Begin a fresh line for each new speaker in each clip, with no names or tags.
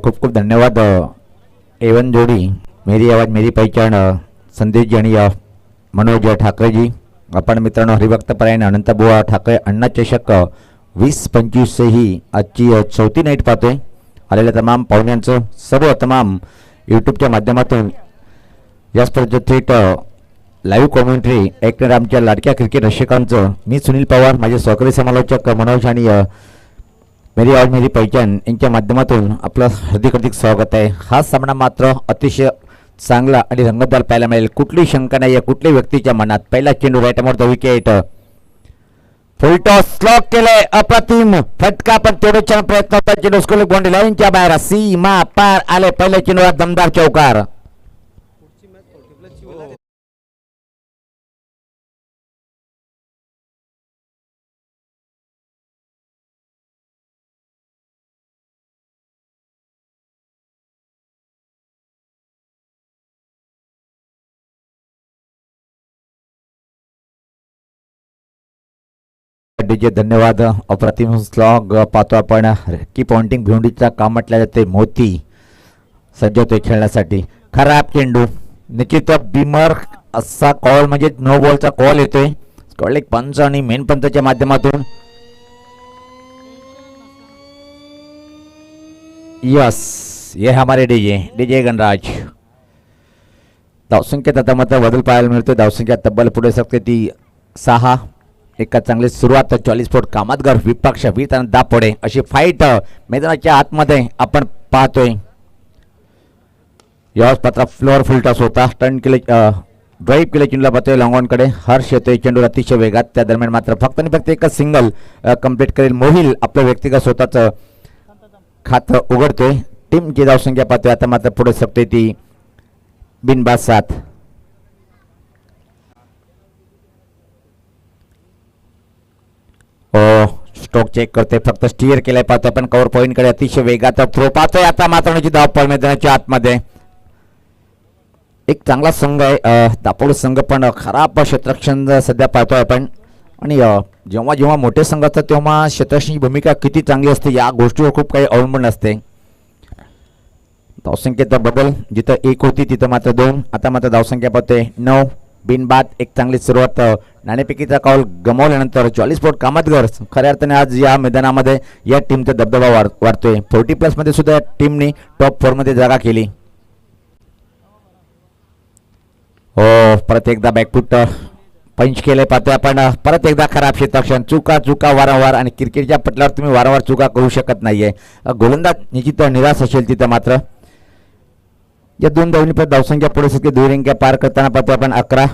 खूप खूप धन्यवाद एवन जोडी मेरी आवाज मेरी पहचान संदेश जी आणि मनोज ठाकरे जी. आपण मित्रांनो हरिभक्त परायण अनंतबुवा ठाकरे अण्णा चषक 20-25 ही आजची चौथी नाईट पाहतोय. आलेल्या तमाम पाहुण्यांचं सर्व तमाम यूट्यूबच्या माध्यमातून या स्पर्धेत थेट लाईव्ह कॉमेंट्री ऐकणाऱ्या आमच्या लाडक्या क्रिकेट रसिकांचं मी सुनील पवार, माझे सहकारी समालोचक मनोज आणि मेरी आवाज मेरी पहचान यांच्या माध्यमातून आपलं हार्दिक स्वागत आहे. हा सामना मात्र अतिशय चांगला आणि रंगतदार पाहायला मिळेल. कुठली शंका नाही आहे कुठल्याही व्यक्तीच्या मनात. पहिला चेंडू right more the wicket, full toss slog केलंय, अप्रतिम फटका, पण तेवढे छान प्रयत्न होता. चेंडू स्कोर बाउंड्री लाईनच्या बाहेर सीमा पार आले. पहिल्या चेंडूला दमदार चौकार. डीजे धन्यवाद. अप्रतिम स्लॉग पाहतो आपण. की पॉइंटिंग भिवंडीचा काम म्हटल्या जाते. मोती सज्ज होते खेळण्यासाठी. खराब चेंडू, निश्चित बिमर असा कॉल म्हणजे नो बॉलचा कॉल येतोय. कॉल पंच आणि मेन पंचच्या माध्यमातून. यस ये हमारे डीजे गणराज. धावसंख्येत आता मात्र बदल पाहायला मिळतो. धावसंख्या तब्बल पुढे शकते ती 6. एका चांगली सुरुवात 40 फूट कामतगर विपक्ष वीरताना दापोडे अशी फाईट मैदानाच्या आतमध्ये आपण पाहतोय. यावेळेस पात्र फ्लोअर फुलटॉस होता. टर्न केले ड्राईव्ह केले चेंडूला पाहतोय लॉंगॉनकडे. हर्ष येतोय चेंडूला अतिशय वेगात. त्या दरम्यान मात्र फक्त आणि फक्त एकच सिंगल कंप्लीट करेल. मोहिल आपलं व्यक्तिगत स्वतःचं खातं उघडतोय. टीमची धावसंख्या पाहतोय आता मात्र पुढे शकते ती बिनबाद 7. स्ट्रोक चेक करते. फक्त स्टीअर केलाय पाहतोय पण कव्हर पॉइंट कडे अतिशय वेगाचा थ्रो पाहतोय. आता मात्र धावपळ मैदानाच्या आतमध्ये. एक चांगला संघ आहे दापोड संघ, पण खराब क्षेत्ररक्षण सध्या पाहतोय आपण. आणि जेव्हा जेव्हा मोठे संघ असतात तेव्हा क्षेत्ररक्षणाची भूमिका किती चांगली असते या गोष्टीवर खूप काही अवलंबून असते. धावसंख्येचा बदल, जिथं 1 होती तिथं मात्र 2. आता मात्र धावसंख्या पाहतोय 9. बिनबाद. एक चांगली सुरुवात. नाणेफेकीचा कॉल गमावल्यानंतर 40 फूट कामतगर खऱ्या अर्थाने आज या मैदानामध्ये या टीमचा दबदबा वाढतोय. 40+ मध्ये सुद्धा टीमने टॉप 4 मध्ये जागा केली. हो परत एकदा बॅकफूट पंच केले पाहतोय आपण. परत एकदा खराब क्षेत्ररक्षण. चुका वारंवार, आणि क्रिकेटच्या पटलावर तुम्ही वारंवार चुका करू शकत नाहीये. गोलंदाज निश्चित निराश असेल तिथं मात्र. या 2 धावनी परत धावसंख्या पुढे सगळे दुहेरी पार करताना पाहतो आपण 11.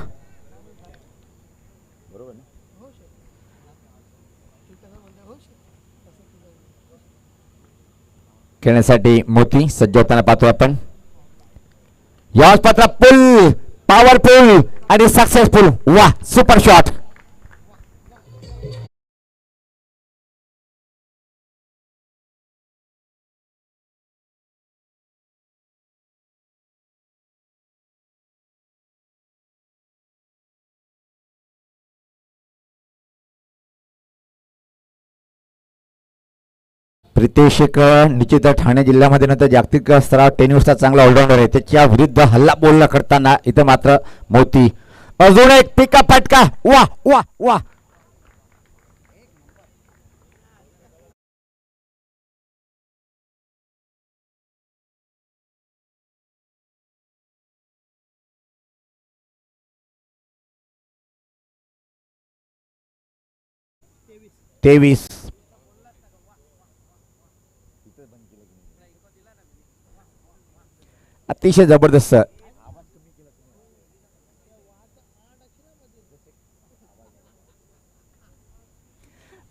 खेळण्यासाठी मोती सज्ज होताना पाहतो आपण. याच पात्र पुल पॉवरफुल आणि सक्सेसफुल. वा सुपर शॉट. प्रितेश एक निश्चित ठाणे जिल्ह्यामध्ये नंतर जागतिक स्तरावर टेनिसचा चांगला ऑलराऊंडर आहे. त्याच्या विरुद्ध हल्ला बोलला करताना इथं मात्र मोती. अजून एक पिका फटका. वा वा वा. तेवीस. अतिशय जबरदस्त.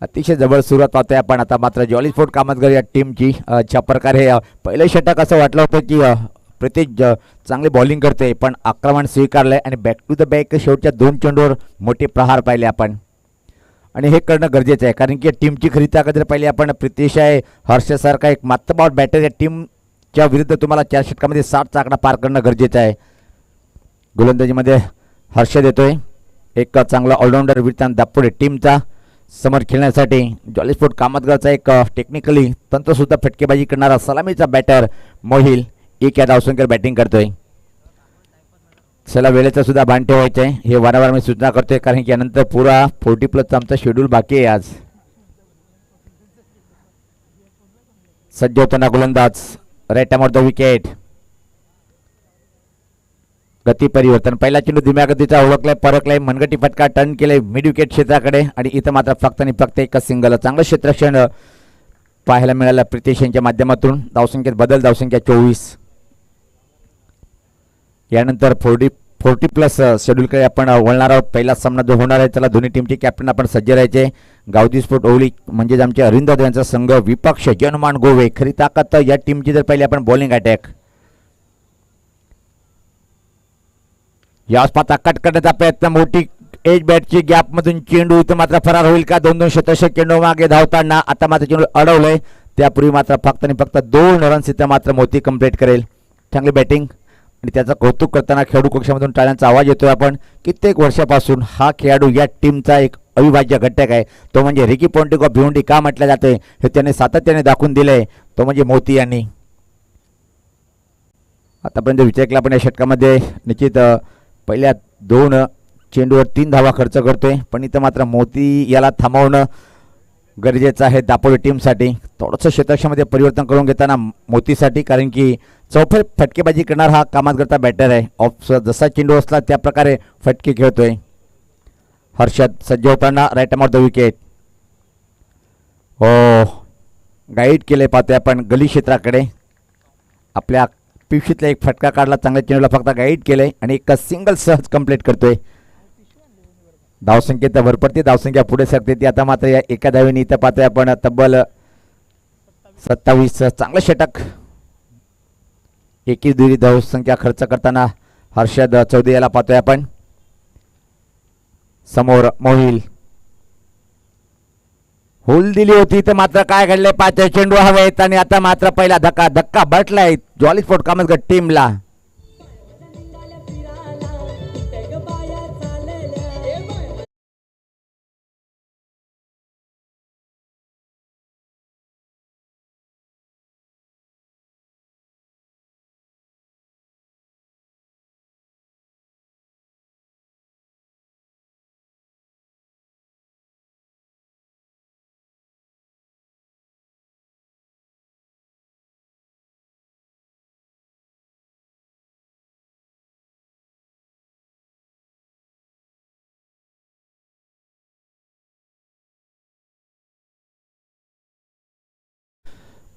अतिशय जबरदस्त सुरुवात पाहतोय आपण. आता मात्र 40 फूट कामतगर या टीमची ज्या प्रकारे पहिलं षटक असं वाटलं होतं की प्रितेश चांगली बॉलिंग करते, पण आक्रमण स्वीकारलंय आणि बॅक टू द बॅक शेवटच्या 2 चेंडूवर मोठे प्रहार पाहिले आपण. आणि हे करणं गरजेचं आहे कारण की टीमची खरी ताकद पाहिली आपण. प्रितेश आहे, हर्षसारखा एक मातबार बॅटर या टीम च्या विरुद्ध तुम्हाला 4 षटकामध्ये 60चा आकडा पार करणं गरजेचं आहे. गोलंदाजीमध्ये हर्षद येतोय, एक चांगला ऑलराऊंडर विरतान दापोडे टीमचा समोर खेळण्यासाठी. जॉली स्पोर्ट कामतगरचा एक टेक्निकली तंत्रसुद्धा फटकेबाजी करणारा सलामीचा बॅटर मोहिल एक या धावसंख्येवर बॅटिंग करतोय. चला वेळेचं सुद्धा भान ठेवायचं आहे, हे वारंवार मी सूचना करतोय, कारण की यानंतर पुरा 40+ आमचा शेड्यूल बाकी आहे. आज सज्ज होताना गोलंदाज right time off the wicket. गती परिवर्तन, पहिला चेंडू धीम्या गतीचा ओळखलाय, परकलाय, मनगटी फटका टर्न केले मिड विकेट क्षेत्राकडे आणि इथं मात्र फक्त आणि फक्त एक सिंगल. चांगलं क्षेत्ररक्षण पाहायला मिळालं प्रितेश यांच्या माध्यमातून. धावसंख्येत बदल, धावसंख्या 24. यानंतर 40+ शेड्यूलकडे आपण वळणार आहोत. पहिला सामना जो होणार आहे त्याला दोन्ही टीमचे कॅप्टन आपण सज्ज राहायचे. गावदी स्पोर्ट ओवली म्हणजेच आमचे अरिंद यांचा संघ विपक्ष जनमान गोवे. खरी ताकद या टीमची जर पहिले आपण बॉलिंग अटॅक. यास मात्र कट करण्याचा प्रयत्न, मोठी एज बॅटची गॅप मधून चेंडू, इथं मात्र फरार होईल का? 2-2 शतक चेंडू मागे धावताना आता मात्र चेंडू अडवलंय. त्यापूर्वी मात्र फक्त आणि फक्त 2 रन्स इथं मात्र मोती कंप्लीट करेल. चांगली बॅटिंग आणि त्याचं कौतुक करताना खेळाडू कक्षामधून टाळ्यांचा आवाज येतोय. आपण कित्येक वर्षापासून हा खेळाडू या टीमचा एक अविभाज्य घटक आहे. तो म्हणजे रिकी पॉन्टिंग ऑफ भिवंडी का म्हटलं जाते हे त्याने सातत्याने दाखवून दिलंय. तो म्हणजे मोती यांनी. आतापर्यंत विचार केला आपण या षटकामध्ये निश्चित पहिल्या 2 चेंडूवर 3 धावा खर्च करतोय, पण इथं मात्र मोती याला थांबवणं गरजेचं आहे दापोली टीमसाठी. थोडंसं क्षेत्रक्षामध्ये परिवर्तन करून घेताना मोतीसाठी, कारण की चौफेर फटकेबाजी करणार हा कामातगरचा बॅटर आहे. ऑफ जसा चेंडू असला त्या प्रकारे फटके खेळतोय. हर्षद सज्ज होताना right time off the wicket. हो, गाईड केले पाहतोय आपण गली क्षेत्राकडे. आपल्या पिशवीतला एक फटका काढला, चांगल्या चेंडूला फक्त गाईड केलंय आणि एक सिंगल सहज कंप्लीट करतोय. धावसंख्येत भरपडते, धावसंख्या पुढे सरते ती. आता मात्र या एका धावेने इथं पाहतोय आपण तब्बल 27. चांगलं षटक. 21 दुरी धावसंख्या खर्च करताना हर्षद चौधरी याला पाहतोय आपण. समोर मोहिल होल दिली होती, तर मात्र काय घडले? 5 चेंडू हवेत आणि आता मात्र पहिला धक्का बटलाय जॉली स्पोर्ट कामतगर टीमला.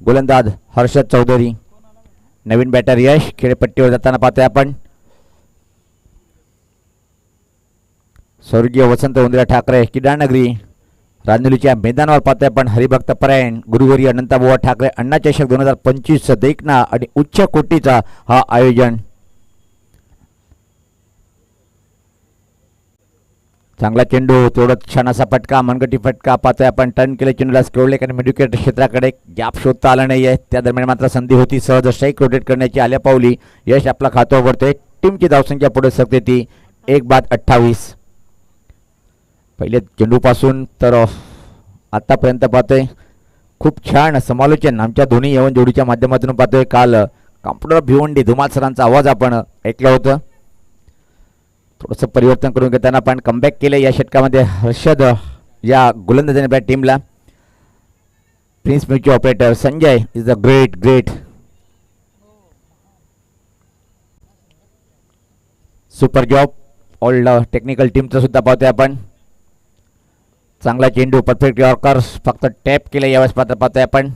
गोलंदाज हर्षद चौधरी, नवीन बॅटर यश खेळपट्टीवर जाताना पाहतोय आपण. स्वर्गीय वसंत उंदरा ठाकरे किडानगरी राजनुलीच्या मैदानावर पाहतोय आपण. हरिभक्त परायण गुरुवारी अनंतबुवा ठाकरे अण्णा चषक 2025 देखना आणि उच्च कोटीचा हा आयोजन. चांगला चेंडू, तेवढंच छान असा फटका, मनगटी फटका पाहतोय आपण. टर्न केले चेंडूला स्क्रोलले आणि मिडविकेट क्षेत्राकडे गॅप शोधता आला नाहीये. त्या दरम्यान मात्र संधी होती सहज स्ट्राईक रोटेट करण्याची आल्या पावली. यश आपला खातो उघडतोय. टीमची धावसंख्या पुढे सरते ती 1-28. पहिले चेंडूपासून तर आतापर्यंत पाहतोय खूप छान समालोचन आमच्या दोन्ही यवन जोडीच्या माध्यमातून पाहतोय. काल कॉम्प्युटर भिवंडी धुमाल सरांचा आवाज आपण ऐकलं होतं. थोडंसं परिवर्तन करून घेताना आपण कमबॅक केलं या षटकामध्ये. हर्षद या गोलंदाजाने आपल्या टीमला. Prince mutual operator Sanjay is a great super job. All technical टीमचं सुद्धा पाहतोय आपण. चांगला चेंडू, परफेक्ट यॉर्कर, फक्त टॅप केलं यावेळेस पात्र पाहतोय आपण.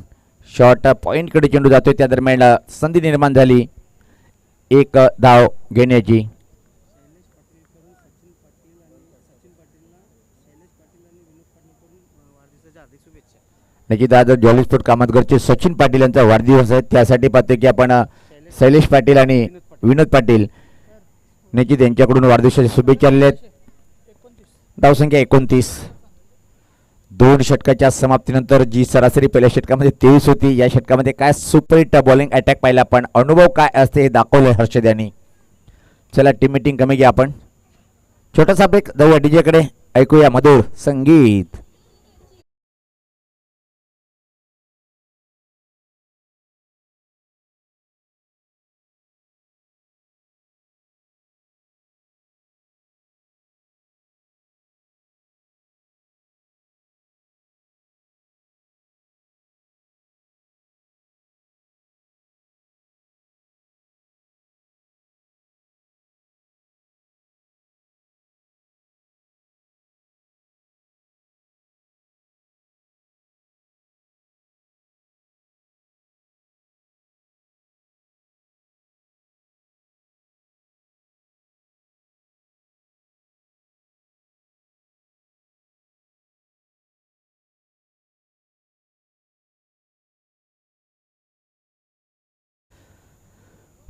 शॉर्ट पॉईंटकडे चेंडू जातोय, त्या दरम्यान संधी निर्माण झाली एक धाव घेण्याची. निश्चित आज जॉली स्पोर्ट कामतगरचे सचिन पाटील यांचा वाढदिवस आहे, त्यासाठी पाहतोय की आपण शैलेश पाटील आणि विनोद पाटील निश्चित यांच्याकडून वाढदिवसाच्या शुभेच्छा दिल्या आहेत. धावसंख्या 29. दोन षटकाच्या समाप्तीनंतर जी सरासरी पहिल्या षटकामध्ये 23 होती, या षटकामध्ये काय सुपरहिट बॉलिंग अटॅक पाहिला, पण अनुभव काय असते हे दाखवले हर्षद यांनी. चला टीम मीटिंग कमी घ्या आपण. छोटासा ब्रेक, जाऊया डीजे कडे, ऐकूया मधुर संगीत.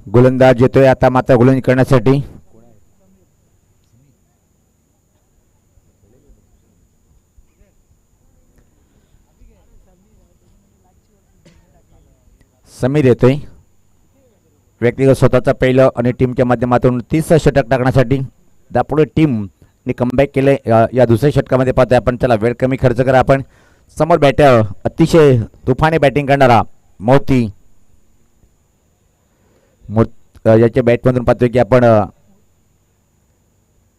गोलंदाज येतोय आता मात्र गोलंदाजी करण्यासाठी. समीर येतोय व्यक्तिगत स्वतःचा पहिलं आणि टीमच्या माध्यमातून 30 षटक टाकण्यासाठी. त्यापुढे टीम कमबॅक केले. या दुसऱ्या षटकामध्ये पाहतोय आपण. चला वेळ कमी खर्च करा आपण. समोर बॅटर अतिशय तुफाने बॅटिंग करणारा मोती, याच्या बॅटमधून पाहतोय की आपण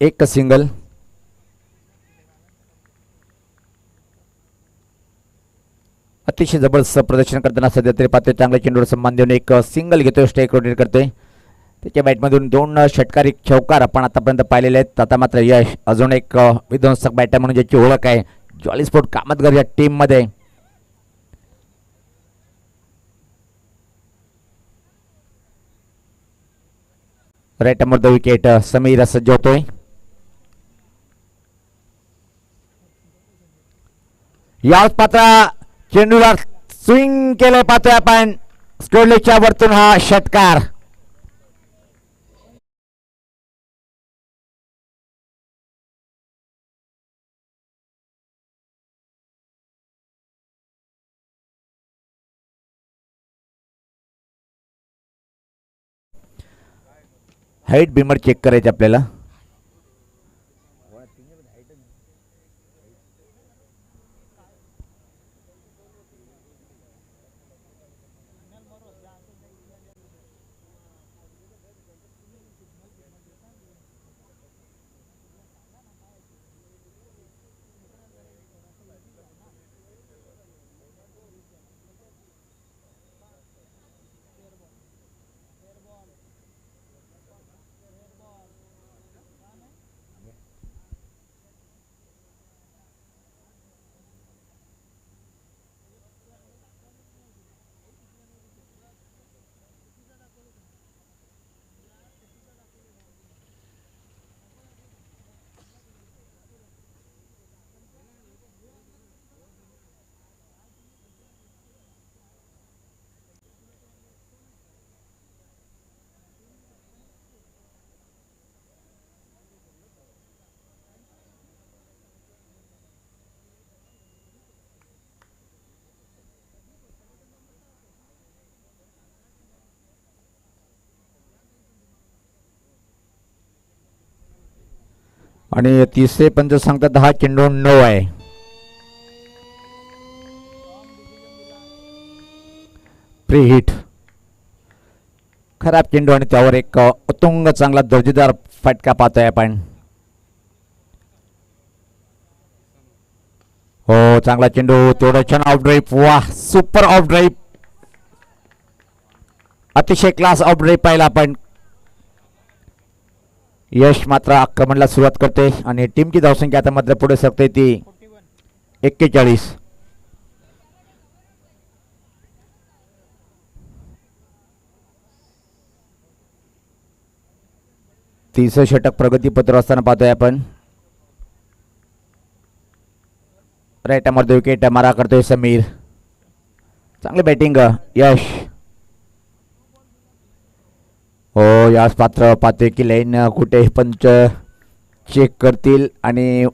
एक सिंगल. अतिशय जबरदस्त प्रदर्शन करताना सध्या तरी पाहतोय. चांगल्या चेंडूवर सन्मान देऊन एक सिंगल घेतोय, स्ट्राईक रोटेट करतोय. त्याच्या बॅटमधून 2 षटकार, 1 चौकार आपण आतापर्यंत पाहिलेले आहेत. आता मात्र यश अजून एक विध्वंसक बॅटर म्हणून ज्याची ओळख आहे जॉली स्पोर्ट कामतगर या टीम मध्ये. Right number the wicket. Sameer सज्ज होतोय. याच पात्र चेंडूला स्विंग केले पाहतोय आपण. स्टोरलेच्या वरतून हा षटकार. हाईट बीमर चेक करायचे आपल्याला. आणि तिसरे पंच सांगतात हा चेंडू 9 आहे. प्री हिट, खराब चेंडू आणि त्यावर एक उत्तुंग चांगला दर्जेदार फटका पाहतोय आपण. हो, चांगला चेंडू, तेवढा छान ऑफ ड्राईव्ह. वाह, सुपर ऑफ ड्राईव्ह, अतिशय क्लास ऑफ ड्राईव्ह पाहिला आपण. यश मात्र आक्रमणाला सुरुवात करते आणि टीमची धावसंख्या आता मात्र पुढे सरकते ती 41. तिसरं षटक प्रगतीपत्र असताना पाहतोय आपण. राईट मध्ये विकेट मारा करतोय समीर. चांगली बॅटिंग यश. हो, याच पात्र पाहतोय की लाईन कुठे पंच चेक करतील आणि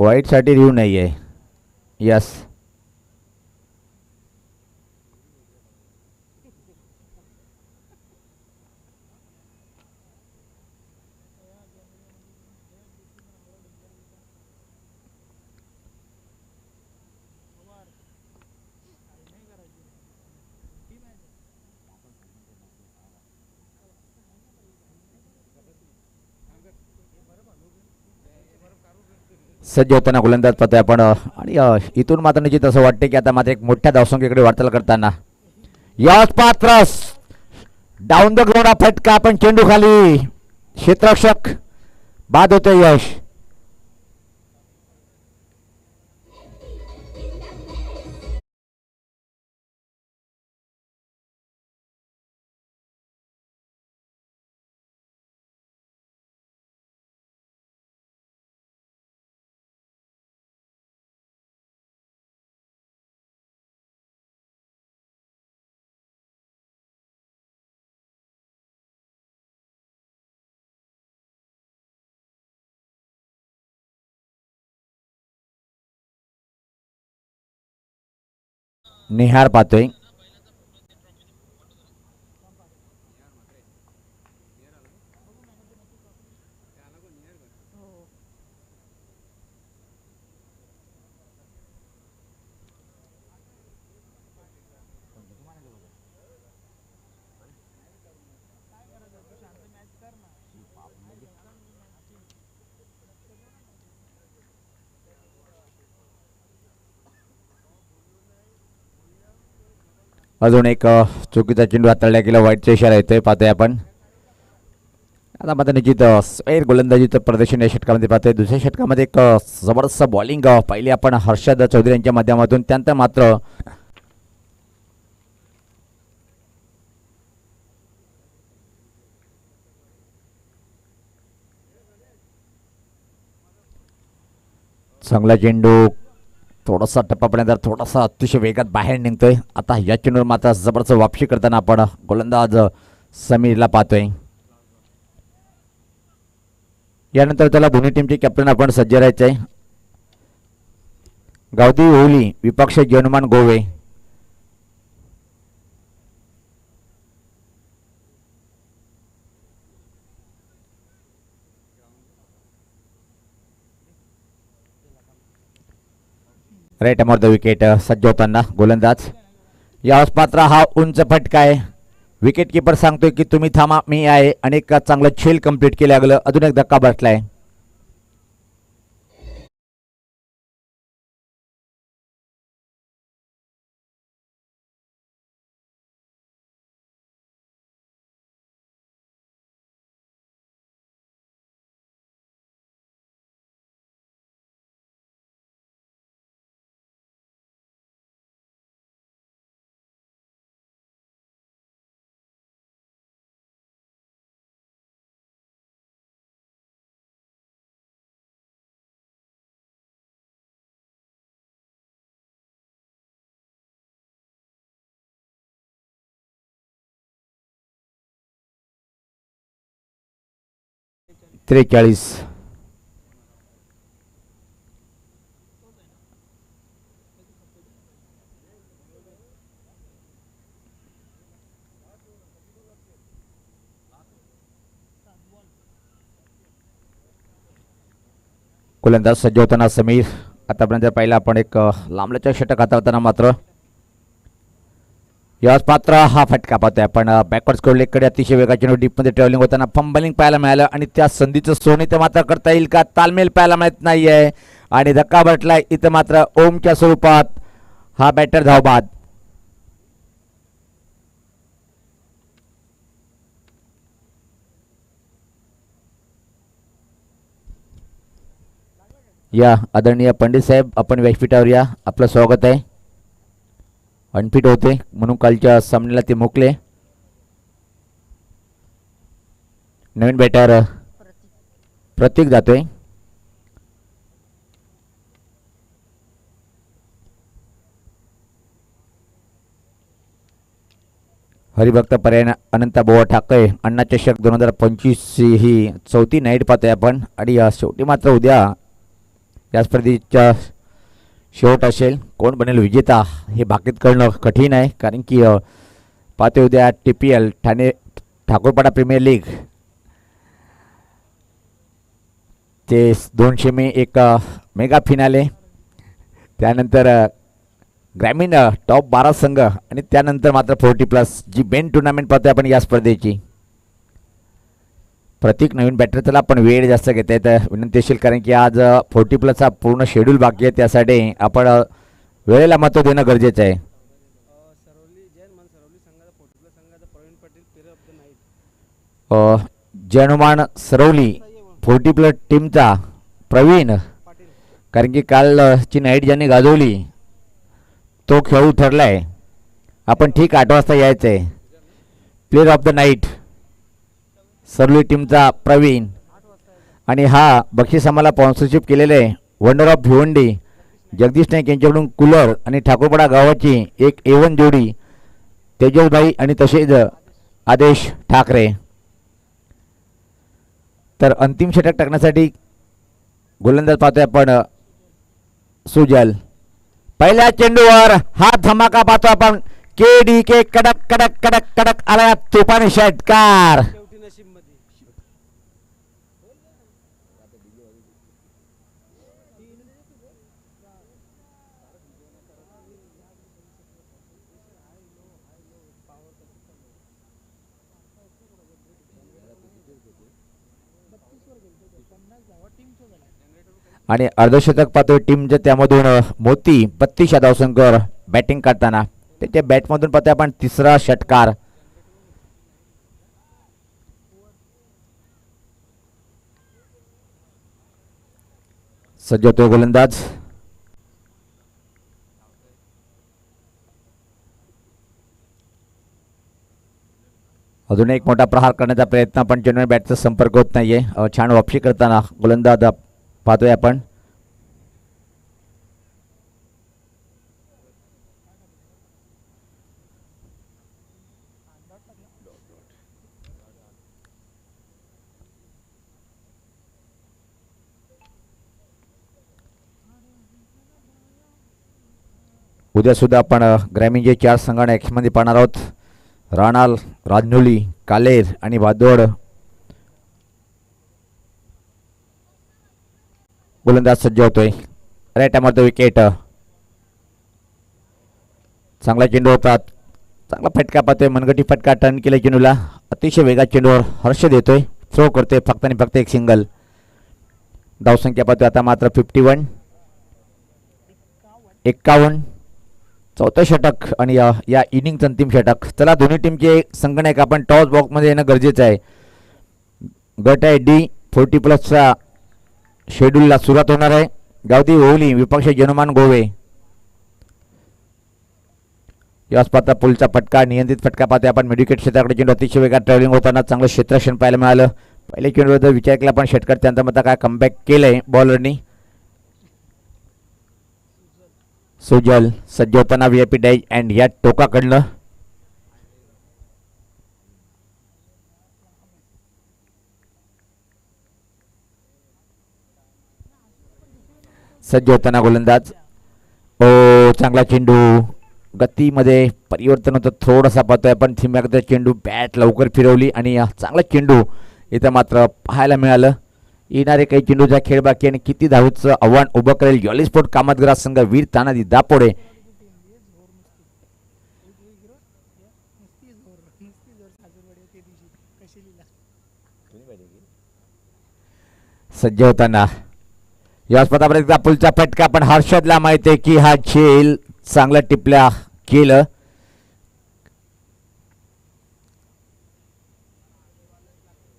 वाईटसाठी रिव्ह्यू नाही आहे. यस, सज्ज होताना गोलंदाज पाहतोय आपण आणि इथून मात्र निश्चित असं वाटते की आता मात्र एक मोठ्या धावसंख्येकडे वाटचाल करताना यश पात्र डाऊन द ग्राउंड हा फटका पण चेंडू खाली क्षेत्ररक्षक बाद होते यश. निहार पाहतोय अजून एक चुकीचा चेंडू हाताळला गेला वाईटचा इशारा येतोय पाहतोय आपण. आता मात्र निश्चित सैर गोलंदाजीचं प्रदर्शन या षटकामध्ये पाहतोय. दुसऱ्या षटकामध्ये एक जबरदस्त बॉलिंग पाहिली आपण हर्षद चौधरी यांच्या माध्यमातून. त्यानंतर मात्र चांगला चेंडू थोडासा टप्पापर्यंत थोडासा अतिशय वेगात बाहेर निघतोय. आता या चेंडूवर मात्र जबरदस्त वापसी करताना आपण गोलंदाज समीरला पाहतोय. यानंतर त्याला दोन्ही टीमचे कॅप्टन आपण सज्ज राहायचे. गावदी ओली विपक्ष जनुमान गोवे. राईट अमोर द विकेट सज्ज होताना गोलंदाज यावेळेस पात्र हा उंच फटका आहे. विकेट किपर सांगतोय की तुम्ही थांबा मी आहे. आणि एक चांगलं छेल कंप्लीट केलं गेलं. अजून एक धक्का बसलाय. त्रेचाळीस. गोलंदाज सज्ज होताना समीर. आतापर्यंत पाहिला आपण एक लांबल्याच्या षटक हाताळताना मात्र यावेळेस पात्र हा फटका पाहतोय आपण. बॅकवर्ड स्कोरलेकडे अतिशय वेगाची डीपमध्ये ट्रॅव्हलिंग होताना फंबलिंग पाहायला मिळालं. आणि त्या संधीचं सोने ते मात्र करता येईल का तालमेल पाहायला मिळत नाहीये. आणि धक्का बसलाय इथं मात्र ओमच्या स्वरूपात हा बॅटर धावबाद. या आदरणीय पंडित साहेब आपण व्यासपीठावर या. आपलं स्वागत आहे. अनफिट होते म्हणून कालच्या सामन्याला ते मोकले. नवीन बॅटर प्रतीक जातोय. हरिभक्त पर्याय अनंत बोवा ठाकरे अण्णा चषक 2025 ही चौथी नाईट पाहतोय आपण. आणि शेवटी मात्र उद्या या स्पर्धेच्या शेवट असेल. कोण बनेल विजेता हे भाकीत करणं कठीण आहे, कारण की पाहते उद्या TPL Thane Thakurpada premier league ते 2 सेमी एक मेगा फिनाले, त्यानंतर ग्रामीण टॉप 12 संघ आणि त्यानंतर मात्र 40+ जी मेन टुर्नामेंट पाहतोय आपण या स्पर्धेची. प्रत्येक नवीन बॅटर त्याला आपण वेळ जास्त घेता येतं विनंती असेल, कारण की आज 40+ पूर्ण शेड्यूल बाकी आहे. त्यासाठी आपण वेळेला महत्त्व देणं गरजेचं आहे. जनुमान सरवली 40+ टीमचा प्रवीण, कारण की कालची नाईट ज्यांनी गाजवली तो खेळू ठरलाय. आपण ठीक 8 वाजता यायचं आहे. Player of the night Saravali टीमचा प्रवीण, आणि हा बक्षीस आम्हाला स्पॉन्सरशिप केलेले आहे वंडर ऑफ भिवंडी जगदीश नाईक यांच्याकडून कूलर आणि ठाकूरपाडा गावाची एक A1 जोडी तेजसभाई आणि तसेच आदेश ठाकरे. तर अंतिम षटक टाकण्यासाठी गोलंदाज पाहतोय आपण सुजल. पहिल्या चेंडूवर हा धमाका पाहतो आपण. KDK कडक कडक कडक कडक आला तुफानी षटकार. आणि अर्धशतक पाहतोय टीमच्या, त्यामधून मोती 32 धावसंख्येवर बॅटिंग करताना त्याच्या बॅटमधून पाहतोय आपण तिसरा षटकार. सज्ज होतोय गोलंदाज. अजून एक मोठा प्रहार करण्याचा प्रयत्न, पण चेन्नई बॅटचा संपर्क होत नाहीये. छान वापसी करताना गोलंदाज पाहतोय आपण. उद्या सुद्धा आपण ग्रामीणचे 4 संघाने मध्ये पाहणार आहोत. राणाल, राजनोली, कालेर आणि वादोड. गोलंदाज सज्ज होतोय. राईट टाइमवर विकेट. चांगला चेंडू होता, चांगला फटका पाहतोय. मनगटी फटका टर्न केला चेंडूला. अतिशय वेगात चेंडूवर हर्ष देतोय. थ्रो करतोय फक्त आणि फक्त एक सिंगल. धावसंख्या पाहतोय आता मात्र 51. 51 चौथं षटक आणि या इनिंगचं अंतिम षटक. चला दोन्ही टीमचे संगणक आपण टॉस बॉक्समध्ये येणं गरजेचं आहे. गट आहे D 40+चा शेड्यूलला सुरुवात होणार आहे. गावदी ओवली विपक्ष जनुमान गोवे. याच पाहता पुलचा फटका, नियंत्रित फटका पाहते आपण. मेडिकेट क्षेत्राकडे चेंडू अतिशय वेगात ट्रॅव्हलिंग होताना चांगलं क्षेत्ररक्षण पाहायला मिळालं. पहिले चेंडूवर विचार केला पण षटकार त्यांचा मता काय कमबॅक केलंय बॉलरनी. सुजल सज्ज होताना VIP डॅश अँड या टोकाकडनं. सज्ज होताना गोलंदाज. ओ चांगला चेंडू, गतीमध्ये परिवर्तन होतं थोडासा पाहतोय आपण. थिम्याकडे चेंडू बॅट लवकर फिरवली आणि चांगला चेंडू इथं मात्र पाहायला मिळालं. येणारे काही चेंडूचा खेळ बाकी आणि किती धावेचं आव्हान उभं करेल यॉली स्पोर्ट कामतग्रा संघ वीर तानाजी दापोडे. सज्ज होताना या स्पर्धापर्यंत पुलचा फटका, पण हर्षदला माहिती आहे की हा झेल चांगला टिपल्या केलं.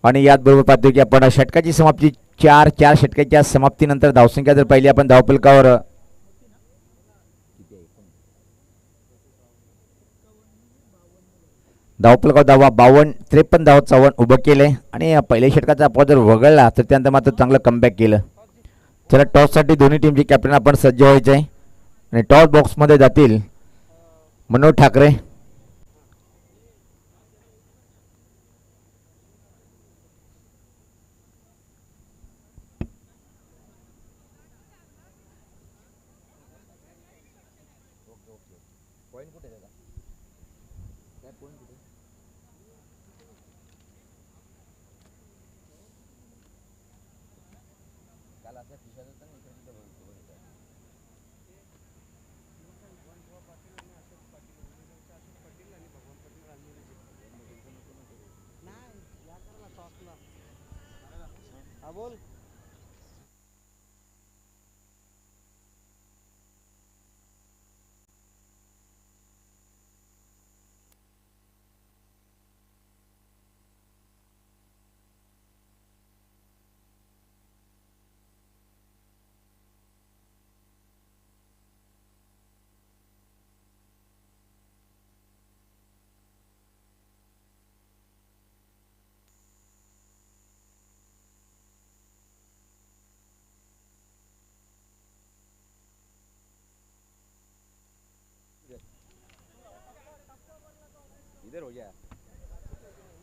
आणि याच बरोबर पाहतो की आपण षटकाची समाप्ती 4 षटकाच्या समाप्तीनंतर धावसंख्या जर पाहिली आपण धावफलकावर धावा 52 53 धावांचं आव्हान उभं केलंय. आणि पहिल्या षटकाचा अपवाद जर वगळला तर त्यानंतर मात्र चांगलं कमबॅक केलं. चला टॉससाठी दोन्ही टीमचे कॅप्टन आपण सज्ज व्हायचे आहे आणि टॉस बॉक्समध्ये जातील मनोज ठाकरे.
बोल.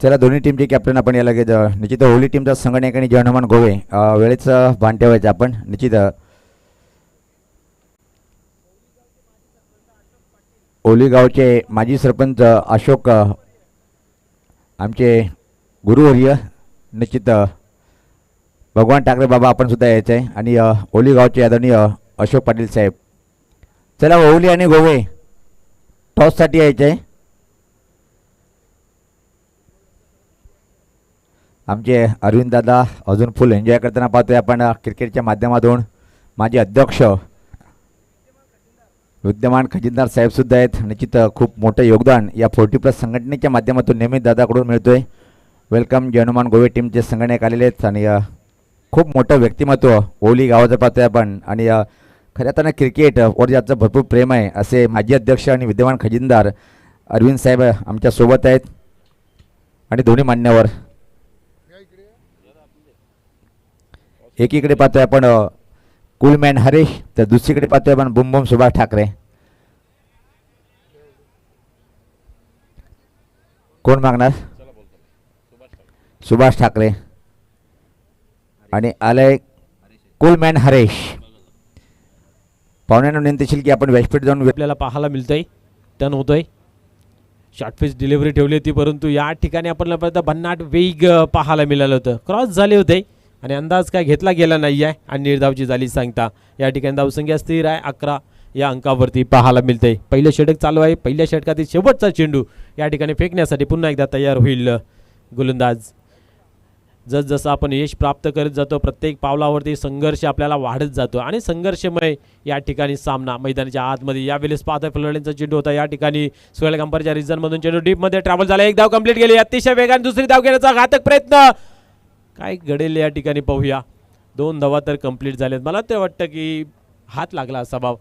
चला दोन्ही टीमचे कॅप्टन आपण या लगेच निश्चित ओली टीमचा संगणक आणि जयहनुमान गोवे वेळेचं भान ठेवायचं आपण निश्चित ओली गावचे माजी सरपंच अशोक आमचे गुरुवर्य निश्चित भगवान ठाकरे बाबा आपण सुद्धा यायचं आहे आणि ओली गावचे आदरणीय अशोक पाटील साहेब. चला ओली आणि गोवे टॉससाठी यायचं आहे. आमचे अरविंद दादा अजून फुल एन्जॉय करताना पाहतोय आपण क्रिकेटच्या माध्यमातून. माझे अध्यक्ष विद्यमान खजिनदार साहेबसुद्धा आहेत. निश्चित खूप मोठं योगदान या 40+ संघटनेच्या माध्यमातून नेहमीच दादाकडून मिळतोय. वेलकम जयहनुमान गोवे टीमचे संगणक आलेले आहेत आणि खूप मोठं व्यक्तिमत्व ओली गावाचं पाहतोय आपण आणि खऱ्या अर्थानं क्रिकेटवर ज्याचं भरपूर प्रेम आहे असे माजी अध्यक्ष आणि विद्यमान खजिनदार अरविंद साहेब आमच्या सोबत आहेत आणि दोन्ही मान्यवर. एकीकडे पाहतोय आपण कूलमॅन हरेश तर दुसरीकडे पाहतोय आपण बुमबुम सुभाष ठाकरे. कोण मागणार? सुभाष ठाकरे आणि आलंय कूलमॅन हरेश. पाहुण्यांना विनंती असेल की आपण व्यासपीठ जाऊन
आपल्याला पाहायला मिळतंय. टर्न होतोय. शॉर्टफिश डिलिव्हरी ठेवली होती परंतु या ठिकाणी आपल्याला भन्नाट वेग पाहायला मिळालं होतं. क्रॉस झाले होते आणि अंदाज काय घेतला गेला नाही आहे आणि निर्धावची झाली सांगता. या ठिकाणी धावसंख्या स्थिर आहे 11 या अंकावरती पाहायला मिळते. पहिलं षटक चालू आहे. पहिल्या षटकातील शेवटचा चेंडू या ठिकाणी फेकण्यासाठी पुन्हा एकदा तयार होईल गोलंदाज. जसजसं आपण यश प्राप्त करत जातो प्रत्येक पावलावरती संघर्ष आपल्याला वाढत जातो आणि संघर्षमय या ठिकाणी सामना मैदानाच्या आतमध्ये यावेळेस पाहतोय फलंदाजांचा चेंडू होता. या ठिकाणी सोहेल कंपरच्या रिझनमधून चेंडू डीपमध्ये ट्रॅव्हल झाला. एक धाव कंप्लीट केली. अतिशय वेगाने दुसरी धाव घेण्याचा घातक प्रयत्न काय घडेल या ठिकाणी पाहूया. 2 धावा तर कंप्लीट झाल्यात. मला ते वाटतं की हात लागला असावा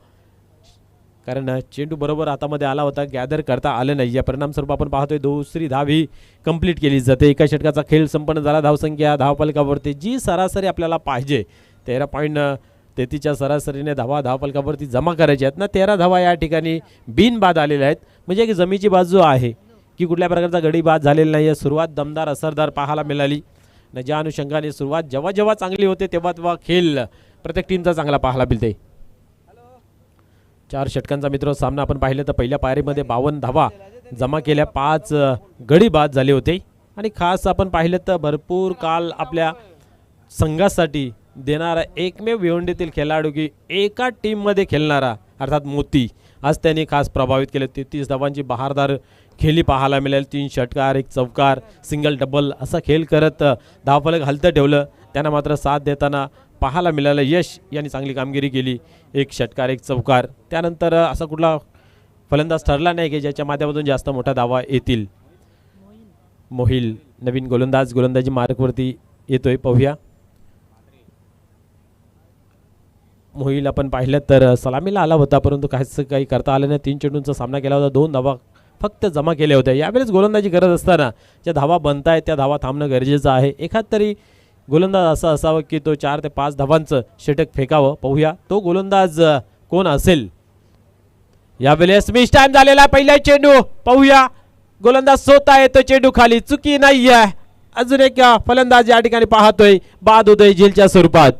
कारण चेंडू बरोबर हातामध्ये आला होता. गॅदर करता आलं नाही. या परिणामस्वरूप आपण पाहतोय दुसरी धाव ही कंप्लीट केली जाते. एका षटकाचा खेळ संपन्न झाला. धावसंख्या धावफलकावरती जी सरासरी आपल्याला पाहिजे 13.33च्या सरासरीने धावफलकावरती जमा करायच्या आहेत ना 13 धावा या ठिकाणी बिनबाद आलेल्या आहेत. म्हणजे एक जमीची बाजू आहे की कुठल्या प्रकारचा गडी बाद झालेला नाही आहे. सुरुवात दमदार असरदार पाहायला मिळाली. न ज्या अनुषंगाने सुरुवात जेव्हा चांगली होते तेव्हा खेळ प्रत्येक टीमचा चांगला पाहायला मिळते. 4 षटकांचा मित्र सामना आपण पाहिलं तर पहिल्या पायरीमध्ये 52 धावा जमा केल्या. 5 गडी बाद झाले होते आणि खास आपण पाहिलं तर भरपूर काल आपल्या संघासाठी देणारा एकमेव भिवंडीतील खेळाडू की एका टीममध्ये खेळणारा अर्थात मोती आज त्यांनी खास प्रभावित केले. 33 धावांची बहारदार खेळी पाहायला मिळेल. 3 षटकार 1 चौकार सिंगल डबल असा खेळ करत धावफलक हलतं ठेवलं. त्यांना मात्र साथ देताना पाहायला मिळालं. यश यांनी चांगली कामगिरी केली. 1 षटकार 1 चौकार. त्यानंतर असा कुठला फलंदाज ठरला नाही की ज्याच्या माध्यमातून जास्त मोठा धावा येतील. मोहिल नवीन गोलंदाजी मार्कवरती येतोय पाहूया. मोहिल आपण पाहिलं तर सलामीला आला होता परंतु काही करता आलं नाही. 3 चेंडूंचा सामना केला होता. 2 धावा फक्त जमा केल्या होत्या. यावेळेस गोलंदाजी गरज असताना ज्या धावा बनतायत त्या धावा थांबणं गरजेचं आहे. एखाद तरी गोलंदाज असा असावा की तो 4 ते 5 धावांचं षटक फेकावं. पाहूया तो गोलंदाज कोण असेल. यावेळेस मिस टाइम झालेला पहिला चेंडू पाहूया. गोलंदाज स्वतः येतो चेंडू खाली. चुकी नाही आहे. अजून एक फलंदाज या ठिकाणी पाहतोय बाद होतोय झेलच्या स्वरूपात.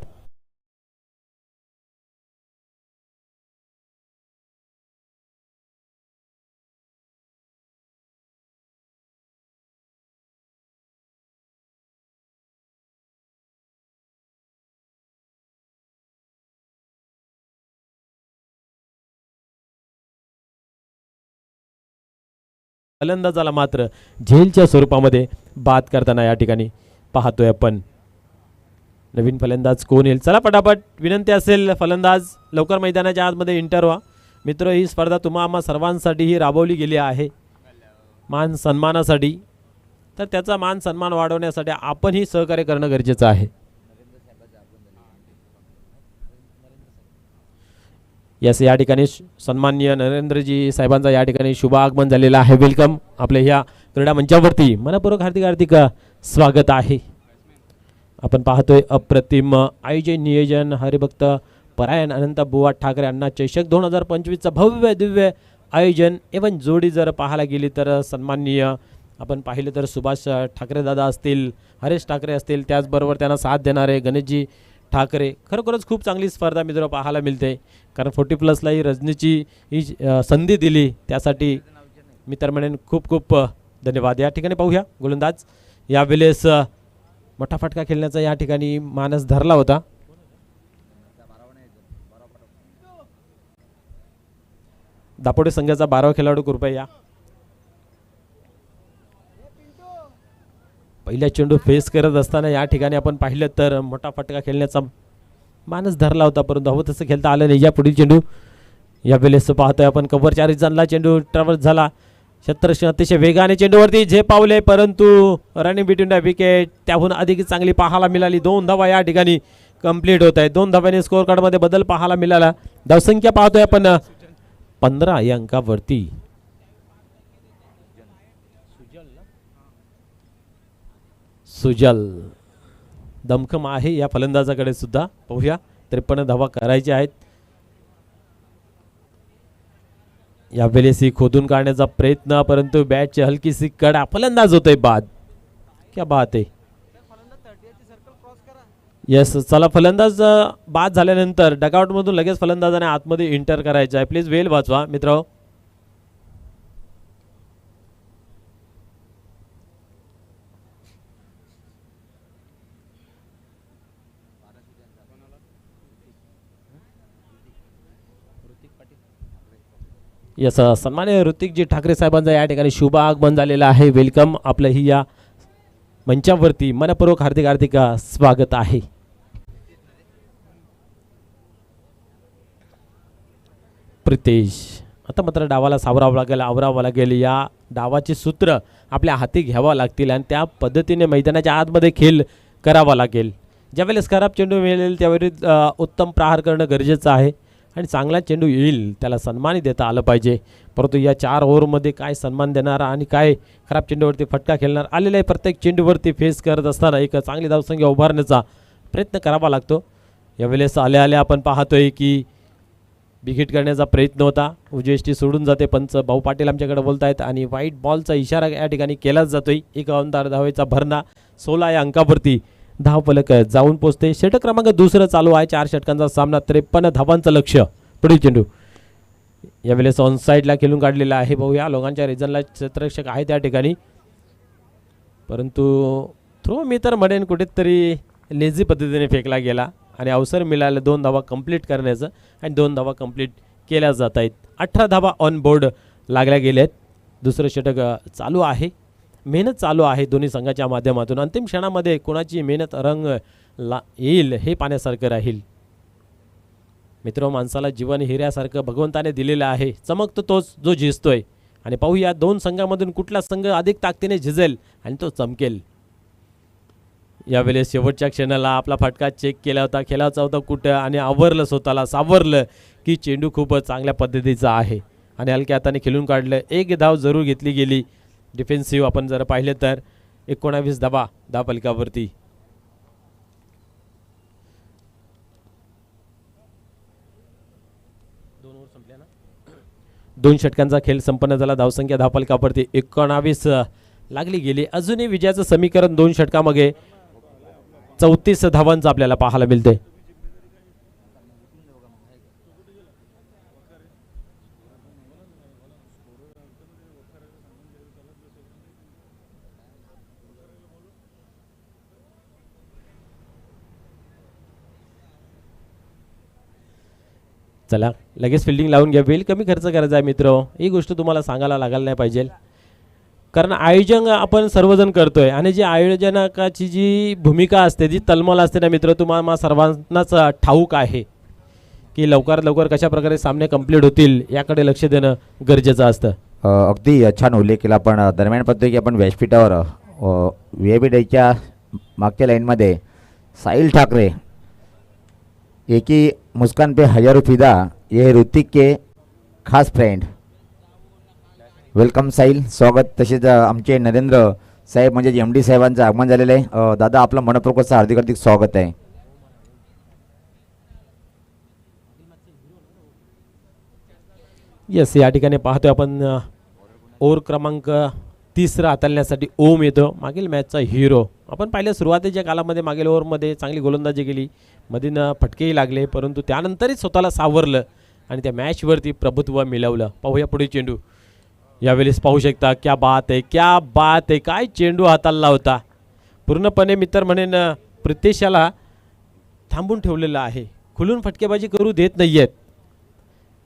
फलंदाजाला मात्र झेलच्या स्वरूपामध्ये बाद करताना या ठिकाणी पाहतोय आपण. नवीन फलंदाज कोण येईल? चला पटापट विनंती असेल फलंदाज लवकर मैदानाच्या आतमध्ये एंटर व्हा. मित्र, ही स्पर्धा तुम्हा सर्वांसाठी ही राबवली गेली आहे मान सन्मानासाठी. तर त्याचा मान सन्मान वाढवण्यासाठी आपणही सहकार्य करणं गरजेचं आहे. यस, या ठिकाणी सन्माननीय नरेंद्रजी साहेबांचा या ठिकाणी शुभ आगमन झालेलं आहे. वेलकम आपल्या ह्या क्रीडा मंचावरती. मनपूर्वक हार्दिक हार्दिक स्वागत आहे. आपण पाहतोय अप्रतिम आयोजन नियोजन हरिभक्त परायण अनंत बुवा ठाकरे अण्णा चषक 2025चा भव्य दिव्य आयोजन. एवं जोडी जर पाहायला गेली तर सन्माननीय आपण पाहिलं तर सुभाष ठाकरे दादा असतील, हरेश ठाकरे असतील, त्याचबरोबर त्यांना साथ देणारे गणेशजी ठाकरे. खरोखरच खूप चांगली स्पर्धा मित्र पाहायला मिळते. कारण 40+ ही रजनीची ही संधी दिली त्यासाठी मित्र म्हणेन खूप खूप धन्यवाद. या ठिकाणी पाहूया गोलंदाज यावेळेस मोठा फटका खेळण्याचा या ठिकाणी मानस धरला होता. दापोडे संघाचा 12वा खेळाडू कृपया. पहिल्या चेंडू फेस करत असताना या ठिकाणी आपण पाहिलं तर मोठा फटका खेळण्याचा मानस धरला होता, परंतु हवं तसं खेळता आलं नाही. या पुढील चेंडू यावेळेस पाहतोय आपण कव्हर 4 इंचांना चेंडू ट्रॅव्हल्स झाला. शतरक्ष अतिशय वेगाने चेंडूवरती झेप पावले, परंतु रनिंग बिटवीन द विकेट त्याहून अधिक चांगली पाहायला मिळाली. 2 धावा या ठिकाणी कंप्लीट होत आहेत. 2 धाव्याने स्कोअर कार्डमध्ये बदल पाहायला मिळाला. धावसंख्या पाहतोय आपण 15 या अंकावरती. सुजल दमखम आहे या फलंदाजाकडे सुद्धा. पाहूया 53 धावा करायच्या आहेत. यावेळेस ही खोदून काढण्याचा प्रयत्न, परंतु बॅटची हलकीशी कडा. फलंदाज होतोय बाद. क्या बात आहे. यस, चला फलंदाज बाद झाल्यानंतर डगआउट मधून लगेच फलंदाजाने आतमध्ये एंटर करायचं आहे. प्लीज वेल वाचवा मित्र. यस, सन्मान्य ऋतिकजी ठाकरे साहेबांचा या ठिकाणी शुभ आगमन झालेलं आहे. वेलकम आपलं ही या मंचावरती मनपूर्वक हार्दिक हार्दिक स्वागत आहे. प्रितेश आता मात्र डावाला सावरावं लागेल, आवरावं लागेल. या डावाची सूत्र आपल्या हाती घ्यावा लागतील आणि त्या पद्धतीने मैदानाच्या आतमध्ये खेळ करावा लागेल. ज्यावेळेस खराब चेंडू मिळेल त्यावेळी उत्तम प्रहार करणं गरजेचं आहे आणि चांगला चेंडू येईल त्याला सन्मानही देता आलं पाहिजे. परंतु या 4 ओव्हरमध्ये काय सन्मान देणार आणि काय खराब चेंडूवरती फटका खेळणार आलेला आहे. प्रत्येक चेंडूवरती फेस करत असताना एक चांगली धावसंख्या उभारण्याचा प्रयत्न करावा लागतो. यावेळेस आल्या आल्या आपण पाहतोय की विकेट करण्याचा प्रयत्न होता. उजेष्टी सोडून जाते. पंच भाऊ पाटील आमच्याकडे बोलत आहेत आणि व्हाईट बॉलचा इशारा या ठिकाणी केलाच जातोय. 51 धावेचा भरणा 16 या अंकावरती धावफलक जाऊन पोचते. षटक क्रमांक 2 चालू आहे. 4 षटकांचा सामना. 53 धावांचं लक्ष्य. पुढील चेंडू यावेळेस ऑन साईडला खेळून काढलेला आहे. भाऊ या लोकांच्या रिजनला क्षेत्ररक्षक आहे त्या ठिकाणी, परंतु थ्रो मी तर म्हणेन कुठेतरी लेझी पद्धतीने फेकला गेला आणि अवसर मिळाला 2 धावा कंप्लीट करण्याचं आणि 2 धावा कंप्लीट केल्या जात आहेत. 18 धावा ऑन बोर्ड लागल्या गेल्या आहेत. दुसरं षटक चालू आहे. मेहनत चालू आहे दोन्ही संघाच्या माध्यमातून. अंतिम क्षणामध्ये कोणाची मेहनत रंग येईल हे पाहण्यासारखं राहील. मित्र, माणसाला जीवन हिऱ्यासारखं भगवंताने दिलेलं आहे. चमकतो तोच जो झिजतोय आणि पाहूया 2 संघामधून कुठला संघ अधिक ताकदीने झिजेल आणि तो चमकेल. यावेळेस शेवटच्या क्षणाला आपला फटका चेक केला होता, खेळाचा होता कुठं आणि आवरलं, स्वतःला सावरलं की चेंडू खूप चांगल्या पद्धतीचा आहे आणि हलक्या हाताने खेळून काढलं. 1 धाव जरूर घेतली गेली. डिफेन्सिव्ह आपण जर पाहिलं तर 19 धावा धावफलकावरती. दोन षटकांचा खेळ संपन्न झाला. धावसंख्या धावफलकावरती 19 लागली गेली. अजूनही विजयाचं समीकरण 2 षटकामागे 34 धावांचं आपल्याला पाहायला मिळते. चला लगेच फिल्डिंग लावून घ्या. वेळ कमी खर्च करायचा आहे मित्र. ही गोष्ट तुम्हाला सांगायला लागायला नाही पाहिजे. कारण आयोजन आपण सर्वजण करतोय आणि जी आयोजनाची जी भूमिका असते जी तलमल असते ना मित्र, तुम्हाला सर्वांनाच ठाऊक आहे की लवकरात लवकर कशा प्रकारे सामने कंप्लीट होतील याकडे लक्ष देणं गरजेचं असतं.
अगदी छान उल्लेख केला. पण दरम्यान पाहतोय की आपण व्यासपीठावर व्ही डेच्या मागच्या लाईनमध्ये साहिल ठाकरे, एक ही मुस्कान पे हजारों फिदा, ये ऋतिक के खास फ्रेंड. वेलकम साहिल, स्वागत. तसेच आमचे नरेंद्र साहेब म्हणजे MD साहेबांचं आगमन झालेलं आहे. दादा आपलं मनपूर्वक हार्दिक हार्दिक स्वागत आहे.
येस, या ठिकाणी पाहतोय आपण ओव्हर क्रमांक 30 हाताळण्यासाठी ओम येतो, मागील मॅचचा हिरो. आपण पाहिलं सुरुवातीच्या कालामध्ये मागील ओव्हरमध्ये चांगली गोलंदाजी केली, मधीनं फटकेही लागले, परंतु त्यानंतरही स्वतःला सावरलं आणि त्या मॅचवरती प्रभुत्व मिळवलं. पाहूया पुढे चेंडू. यावेळेस पाहू शकता, क्या बात आहे, क्या बात आहे, काय चेंडू हाताळला होता. पूर्णपणे मित्र म्हणेन प्रितेशाला थांबून ठेवलेलं आहे, खुलून फटकेबाजी करू देत नाही आहेत.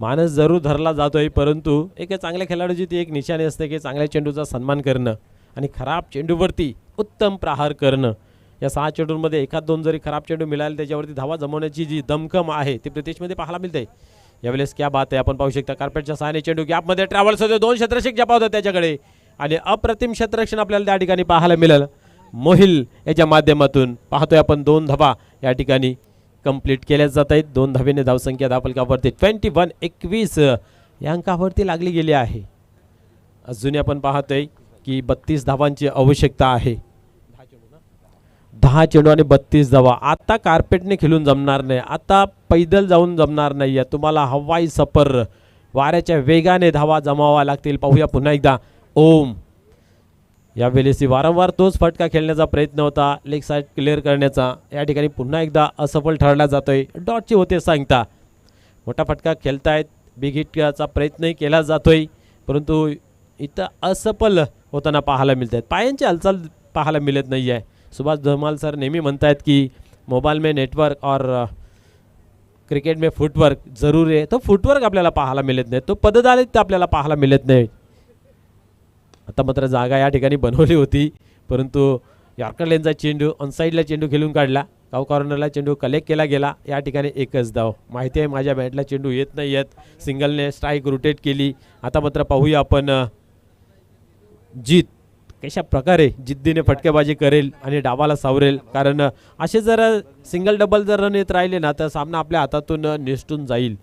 मानस जरूर धरला जातोय, परंतु एक चांगल्या खेळाडूची ती एक निशाणी असते की चांगल्या चेंडूचा सन्मान करणं आणि खराब चेंडूवरती उत्तम प्रहार करणं. या 6 चेंडूंमध्ये एखाद दोन जरी खराब चेंडू मिळाले त्याच्यावरती धावा जमवण्याची जी दमखम आहे ती प्रितेशमध्ये पाहायला मिळते. यावेळेस क्या बात आहे, आपण पाहू शकता कार्पेटच्या सहाय्याने चेंडू गॅपमध्ये ट्रॅव्हल्स होते, 2 क्षेत्ररक्षक जपा होता त्याच्याकडे आणि अप्रतिम क्षेत्ररक्षण आपल्याला त्या ठिकाणी पाहायला मिळेल. मोहिल याच्या माध्यमातून पाहतोय आपण 2 धावा या ठिकाणी कंप्लीट केल्या जात आहेत. 2 धावेने धावसंख्या धावफलकावरती 21 या अंकावरती लागली गेली आहे. अजूनही आपण पाहतोय की 32 धावांची आवश्यकता आहे. 10 चेंडू आणि 32 धावा. आता कार्पेटने खेळून जमणार नाही, आता पैदल जाऊन जमणार नाही आहे. तुम्हाला हवाई सफर वाऱ्याच्या वेगाने धावा जमावा लागतील. पाहूया पुन्हा एकदा ओम. यावेळेस वारंवार तोच फटका खेळण्याचा प्रयत्न होता, लेग साईड क्लिअर करण्याचा. या ठिकाणी पुन्हा एकदा असफल ठरला जातोय. डॉटची होते सांगता मोठा फटका खेळतायत, बिग हिटचा प्रयत्नही केला जातोय, परंतु इथं असफल होताना पाहायला मिळत आहेत. पायांची हालचाल पाहायला मिळत नाही आहे. सुभाष धमाल सर नेहमी म्हणतायत की मोबाईल में नेटवर्क और क्रिकेट में फुटवर्क जरूर आहे. तो फुटवर्क आपल्याला पाहायला मिळत नाही, तो पददालित आपल्याला पाहायला मिळत नाही. आता मात्र जागा या ठिकाणी बनवली होती, परंतु यॉर्कर लेनचा चेंडू ऑनसाईडला चेंडू खेळून काढला. गाव कॉर्नरला चेंडू कलेक्ट केला गेला. या ठिकाणी एकच धाव. माहिती आहे माझ्या बॅटला चेंडू येत नाही आहेत. सिंगलने स्ट्राईक रोटेट केली. आता मात्र पाहूया आपण जीत कशा प्रकारे जिद्दीने फटकेबाजी करेल आणि डावाला सावरेल, कारण असे जर सिंगल डबल जर रन येत राहिले ना तर सामना आपल्या हातातून निसटून जाईल.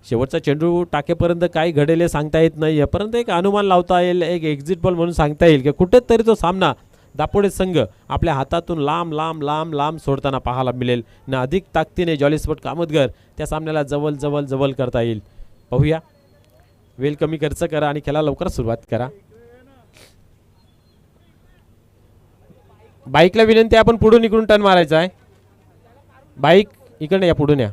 शेवटचा चेंडू टाकेपर्यंत काय घडेल हे सांगता येत नाही आहे, परंतु एक अनुमान लावता येईल, एक एक्झिट बॉल म्हणून सांगता येईल की कुठेतरी तो सामना दापोडे संघ आपल्या हातातून लांब लांब लांब लांब सोडताना पाहायला मिळेल ना. अधिक ताकदीने जॉली स्पोर्ट कामतगर त्या सामन्याला जवळ जवळ जवळ करता येईल. पाहूया. वेळ कमी खर्च करा आणि खेळाला लवकर सुरुवात करा. बाईकला विनंती, आपण पुढून इकडून टर्न मारायचा आहे. बाईक इकडे या, पुढून या.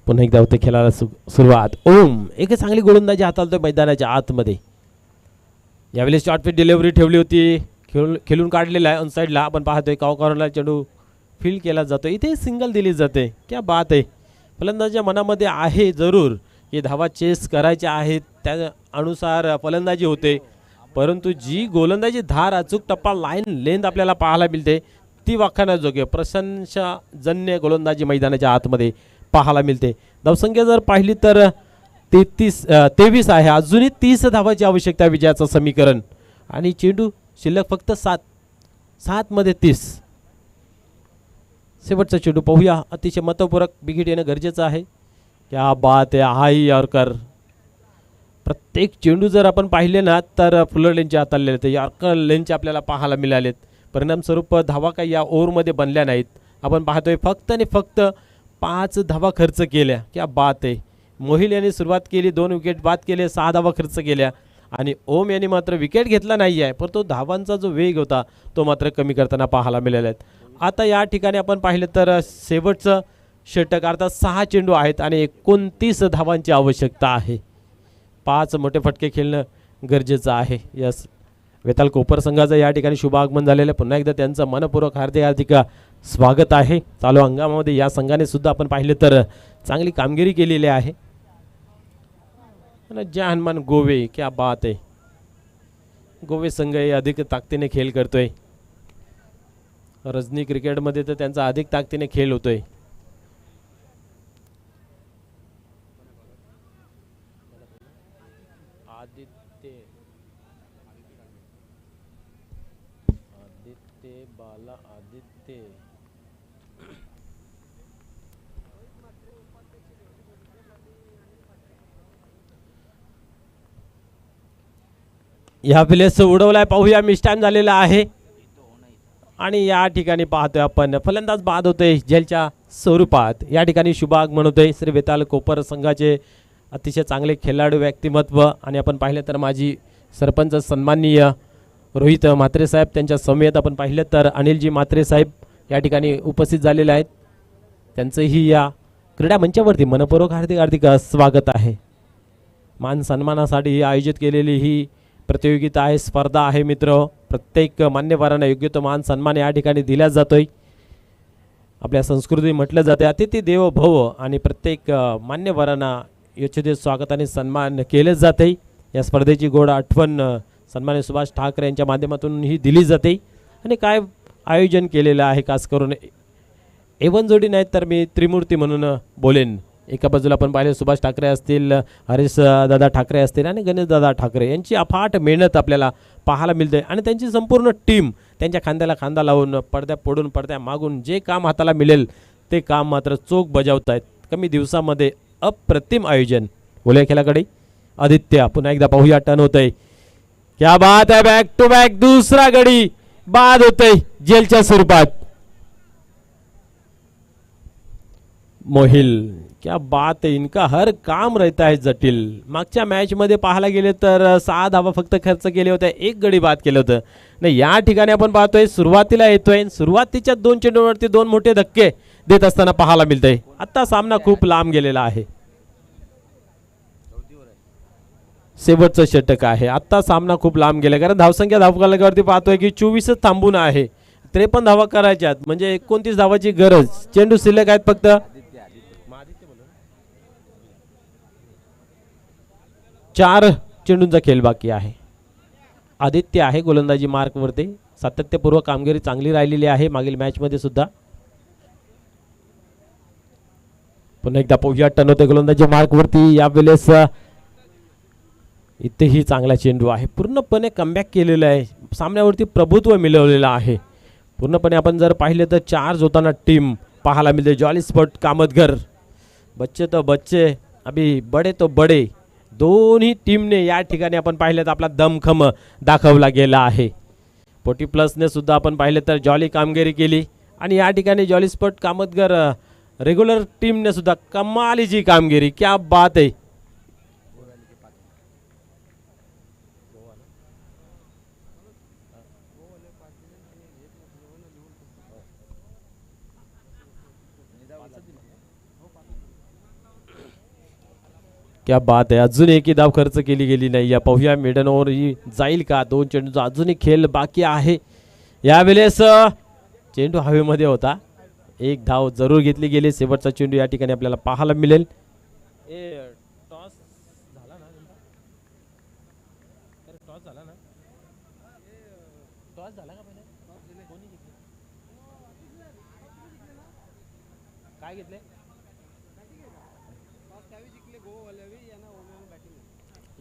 पुन्हा एकदा होते खेळाला सुरुवात. ओम एक चांगली गोलंदाजी हाताळतोय मैदानाच्या आतमध्ये. यावेळेस शॉर्टफिट डिलिव्हरी ठेवली होती, खेळून काढलेला आहे ऑनसाईडला. आपण पाहतोय काव कॉर्नरला चेंडू फील्ड केला जातो, इथे सिंगल दिली जाते. क्या बात आहे. फलंदाजाच्या मनामध्ये आहे जरूर की धावा चेस करायच्या आहेत, त्या अनुसार फलंदाजी होते, परंतु जी गोलंदाजी धार अचूक टप्पा लाईन लेंथ आपल्याला पाहायला मिळते ती वाखाणण्याजोग्य प्रशंसाजन्य गोलंदाजी मैदानाच्या आतमध्ये पाहायला मिळते. धावसंख्या जर पाहिली तर 23 आहे. अजूनही 30 धावाची आवश्यकता विजयाचं समीकरण आणि चेंडू शिल्लक फक्त 7 मध्ये 30. शेवटचा चेंडू पाहूया. अतिशय महत्त्वपूर्ण बिगिट येणं गरजेचं आहे. क्या बात आहे. हाई यॉर्कर. प्रत्येक चेंडू जर आपण पाहिले ना तर फुलर लेनचे हाताळलेले तर यॉर्कर लेनचे आपल्याला पाहायला मिळालेत. परिणामस्वरूप धावा काही या ओव्हरमध्ये बनल्या नाहीत. आपण पाहतोय फक्त आणि फक्त 5 धावा खर्च केल्या. क्या बात आहे. मोहिल यांनी सुरुवात केली, 2 विकेट बाद केले, 6 धावा खर्च केल्या आणि ओम यांनी मात्र विकेट घेतला नाही आहे, पण तो धावांचा जो वेग होता तो मात्र कमी करताना पाहायला मिळाला आहे. आता या ठिकाणी आपण पाहिलं तर शेवटचं षटक अर्थात 6 चेंडू आहेत आणि 29 धावांची आवश्यकता आहे. 5 मोठे फटके खेळणं गरजेचं आहे. यस, वेताल कोपर संघाचं या ठिकाणी शुभ आगमन झालेलं आहे. पुन्हा एकदा त्यांचं मनपूर्वक हार्दिक हार्दिक स्वागत आहे. चालू हंगामामध्ये या संघाने सुद्धा आपण पाहिले तर चांगली कामगिरी केलेली आहे. आणि जय हनुमान गोवे, क्या बात आहे. गोवे संघ हे अधिक ताकदीने खेळ करतोय. रजनी क्रिकेटमध्ये तर त्यांचा अधिक ताकदीने खेळ होतोय. आदित्य बाला आदित्य या प्लेस उडवलाय. पाहूया मिस टाइम झालेला आहे. आणि या ठिकाणी पाहतोय आपण फलंदाज बाद होतोय जेलच्या स्वरूपात. या ठिकाणी शुभ आगमन होतोय श्री वेताल कोपर संघाचे अतिशय चांगले खेळाडू व्यक्तिमत्व. आणि आपण पाहिलं तर माजी सरपंच सन्माननीय रोहित म्हात्रे साहेब त्यांच्या समेत आपण पाहिलं तर अनिलजी म्हात्रे साहेब या ठिकाणी उपस्थित झालेले आहेत. त्यांचंही या क्रीडा मंचावरती मनपूर्वक हार्दिक हार्दिक स्वागत आहे. मान सन्मानासाठी ही आयोजित केलेली ही प्रतियोगिता आहे, स्पर्धा आहे मित्र. प्रत्येक मान्यवरांना योग्य तो मान सन्मान या ठिकाणी दिला जातोय. आपल्या संस्कृती म्हटलं जाते अतिथी देवो भव. आणि प्रत्येक मान्यवरांना यशोदे स्वागताने सन्मान केले जाते. या स्पर्धेची गोड आठवण सन्मान्य सुभाष ठाकरे यांच्या माध्यमातून ही दिली जाते. आणि काय आयोजन केलेलं आहे, खास करून एवन जोडी नाहीत तर मी त्रिमूर्ती म्हणून बोलेन. एका बाजूला आपण पाहिले सुभाष ठाकरे असतील, हरीश दादा ठाकरे असतील आणि गणेश दादा ठाकरे यांची अफाट मेहनत आपल्याला पाहायला मिळते. आणि त्यांची संपूर्ण टीम त्यांच्या खांद्याला खांदा लावून पडद्या पडून पडद्या मागून जे काम हाताला मिळेल ते काम मात्र चोख बजावत आहेत. कमी दिवसामध्ये अप्रतिम आयोजन. बोलूया खेळाकडे आदित्य. पुन्हा एकदा पाहूया टर्न होतंय. क्या बात है, बॅक टू बॅक दुसरा गडी बाद होतोय जेलच्या स्वरूपात. मोहिल, क्या बात है, इनका हर काम रहता है जटिल. मागच्या मॅच मध्ये पाहायला गेले तर 6 धावा फक्त खर्च केले होते, 1 गडी बाद केलं होतं. नाही या ठिकाणी आपण पाहतोय सुरुवातीला येतोय, सुरुवातीच्या 2 चेंडूवरती 2 मोठे धक्के देत असताना पाहायला मिळतंय. आता सामना खूप लांब गेलेला आहे. शेवटचं षटक आहे. आता सामना खूप लांब गेला कारण धावसंख्या धावफलकावरती पाहतोय की 24च थांबून आहे. 53 धावा करायच्यात म्हणजे 29 धावाची गरज. चेंडू शिल्लक आहेत फक्त 4 चेंडूंचा खेळ बाकी आहे. आदित्य आहे गोलंदाजी मार्कवरती. सातत्यपूर्व कामगिरी चांगली राहिलेली आहे मागील मॅच मध्ये सुद्धा. पुन्हा एकदा पाहूया टर्न होते गोलंदाजी मार्कवरती. यावेळेस इथेही चांगला चेंडू आहे. पूर्णपणे कमबॅक केलेला आहे. सामन्यावरती प्रभुत्व मिळवलेलं आहे पूर्णपणे. आपण जर पाहिले तर चार्ज होताना टीम पाहायला मिळते. जॉली स्पोर्ट कामतगर, बच्चे तो बच्चे अभी बडे तो बडे, दोन्ही टीमने या ठिकाणी आपण पाहिलं तर आपला दमखम दाखवला गेला आहे. 40+ सुद्धा आपण पाहिलं तर जॉली कामगिरी केली. आणि या ठिकाणी जॉली स्पोर्ट कामतगर रेग्युलर टीमने सुद्धा कमालीची कामगिरी. क्या बात आहे. क्या बात आहे. अजून एकही धाव खर्च केली गेली नाही. या पाहूया मिडन ओव्हर ही जाईल का. 2 चेंडूचा अजूनही खेळ बाकी आहे. यावेळेस चेंडू हवेमध्ये होता. 1 धाव जरूर घेतली गेली. शेवटचा चेंडू या ठिकाणी आपल्याला पाहायला मिळेल. टॉस झाला ना, टॉस झाला ना, टॉस झाला का पहिले कोणी घेतले, काय घेतले.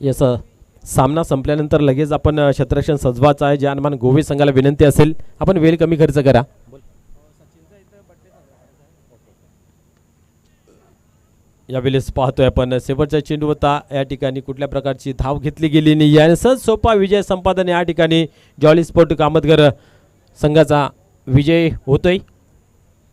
यस, सामना संपल्यानंतर लगेच आपण क्षेत्ररक्षण सजवायचं आहे. जे हनुमान गोवे संघाला विनंती असेल आपण वेळ कमी खर्च करा. यावेळेस पाहतोय आपण शेवटचा चेंडू होता. या ठिकाणी कुठल्या प्रकारची धाव घेतली गेली नाही. आणि सहज सोपा विजय संपादन या ठिकाणी जॉली स्पोर्ट कामतगर संघाचा विजय होतोय.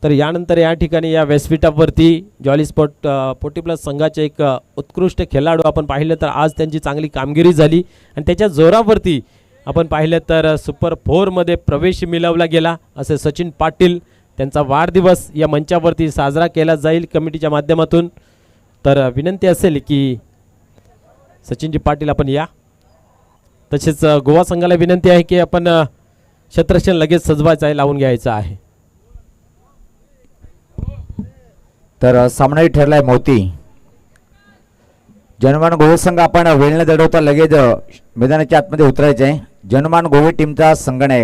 तर यानंतर या ठिकाणी या व्यासपीठावरती जॉली स्पोर्ट 40+ संघाचे एक उत्कृष्ट खेळाडू आपण पाहिलं तर आज त्यांची चांगली कामगिरी झाली. आणि त्याच्या जोरावरती आपण पाहिलं तर सुपर 4 मध्ये प्रवेश मिळवला गेला. असे सचिन पाटील त्यांचा वाढदिवस या मंचावरती साजरा केला जाईल कमिटीच्या माध्यमातून. तर विनंती असेल की सचिनजी पाटील आपण या. तसेच गोवा संघाला विनंती आहे की आपण क्षेत्ररक्षण लगेच सजवायचं आहे, लावून घ्यायचं आहे.
तर सामनाही ठरलाय मोती. जनमान गोवे संघ आपण वेळ न दडवता लगेच मैदानाच्या आतमध्ये उतरायचे आहे. जनमान गोवे टीमचा संघनायक